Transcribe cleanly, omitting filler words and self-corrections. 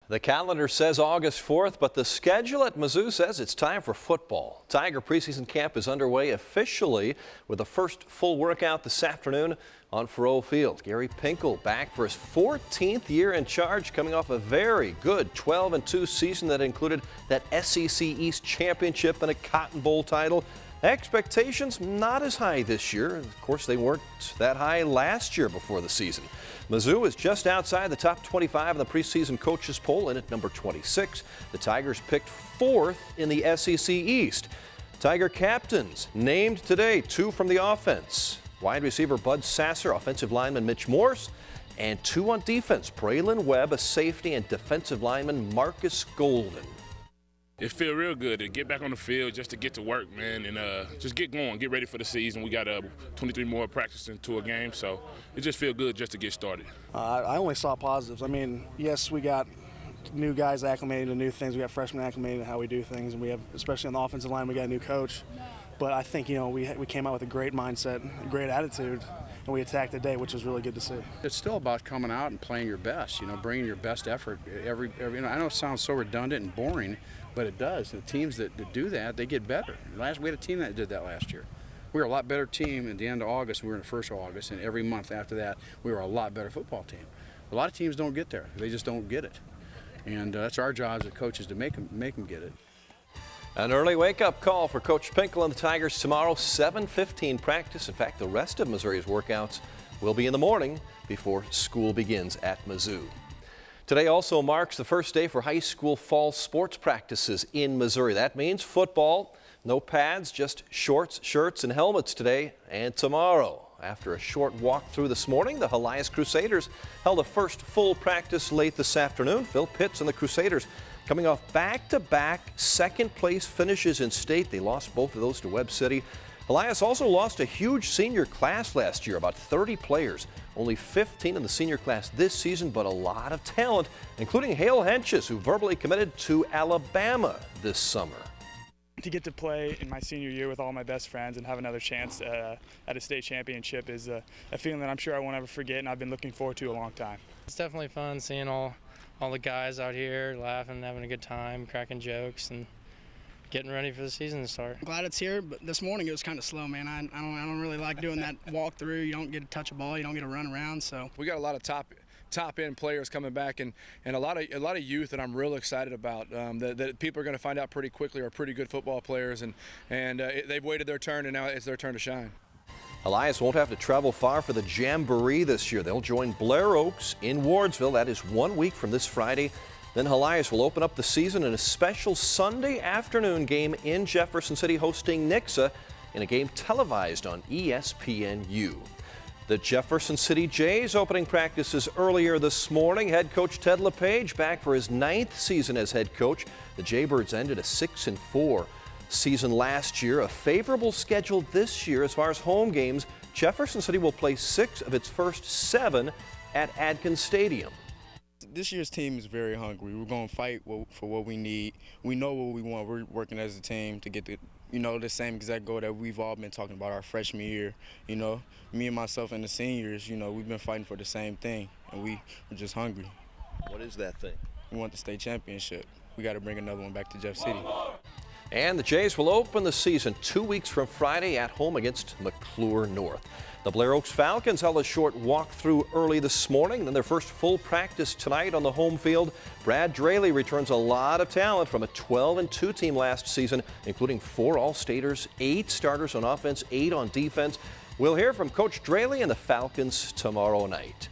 The calendar says August 4th, but the schedule at Mizzou says it's time for football. Tiger preseason camp is underway officially with the first full workout this afternoon on Faurot Field. Gary Pinkel back for his 14th year in charge, coming off a very good 12-2 season that included that SEC East championship and a Cotton Bowl title. Expectations not as high this year. Of course, they weren't that high last year before the season. Mizzou is just outside the top 25 in the preseason coaches poll, in at number 26. The Tigers picked 4th in the SEC East. Tiger captains named today, 2 from the offense. Wide receiver Bud Sasser, offensive lineman Mitch Morse, and 2 on defense, Braylon Webb, a safety, and defensive lineman Marcus Golden. It feels real good to get back on the field, just to get to work, man, and just get going, get ready for the season. We got 23 more practice into a game, so it just feels good just to get started. I only saw positives. I mean, yes, we got new guys acclimated to new things. We got freshmen acclimated to how we do things, and we have, especially on the offensive line, we got a new coach. But I think, we came out with a great mindset, a great attitude, and we attacked the day, which was really good to see. It's still about coming out and playing your best, bringing your best effort. Every I know it sounds so redundant and boring, but it does. The teams that do that, they get better. We had a team that did that last year. We were a lot better team at the end of August. We were in the first of August, and every month after that, we were a lot better football team. A lot of teams don't get there. They just don't get it. And that's our job as coaches to make them get it. An early wake-up call for Coach Pinkel and the Tigers tomorrow, 7:15 practice. In fact, the rest of Missouri's workouts will be in the morning before school begins at Mizzou. Today also marks the first day for high school fall sports practices in Missouri. That means football, no pads, just shorts, shirts, and helmets today and tomorrow. After a short walk through this morning, the Elias Crusaders held a first full practice late this afternoon. Phil Pitts and the Crusaders coming off back-to-back second-place finishes in state. They lost both of those to Webb City. Elias also lost a huge senior class last year, about 30 players. Only 15 in the senior class this season, but a lot of talent, including Hale Henches, who verbally committed to Alabama this summer. To get to play in my senior year with all my best friends and have another chance at a state championship is a feeling that I'm sure I won't ever forget, and I've been looking forward to a long time. It's definitely fun seeing all the guys out here laughing, having a good time, cracking jokes, and getting ready for the season to start. I'm glad it's here, but this morning it was kind of slow, man. I don't really like doing that walk through. You don't get to touch a ball, you don't get to run around. So we got a lot of top end players coming back, and a lot of youth that I'm real excited about. That people are going to find out pretty quickly are pretty good football players, and they've waited their turn, and now it's their turn to shine. Elias won't have to travel far for the Jamboree this year. They'll join Blair Oaks in Wardsville. That is 1 week from this Friday. Then Elias will open up the season in a special Sunday afternoon game in Jefferson City, hosting Nixa in a game televised on ESPNU. The Jefferson City Jays opening practices earlier this morning. Head coach Ted LePage back for his 9th season as head coach. The Jaybirds ended a 6-4 season last year. A favorable schedule this year as far as home games. Jefferson City will play 6 of its first 7 at Adkins Stadium. This year's team is very hungry. We're going to fight for what we need. We know what we want. We're working as a team to get the same exact goal that we've all been talking about our freshman year. Me and myself and the seniors, we've been fighting for the same thing, and we're just hungry. What is that thing? We want the state championship. We got to bring another one back to Jeff City. And the Jays will open the season 2 weeks from Friday at home against McClure North. The Blair Oaks Falcons held a short walkthrough early this morning, then their first full practice tonight on the home field. Brad Draley returns a lot of talent from a 12-2 team last season, including 4 All-Staters, 8 starters on offense, 8 on defense. We'll hear from Coach Draley and the Falcons tomorrow night.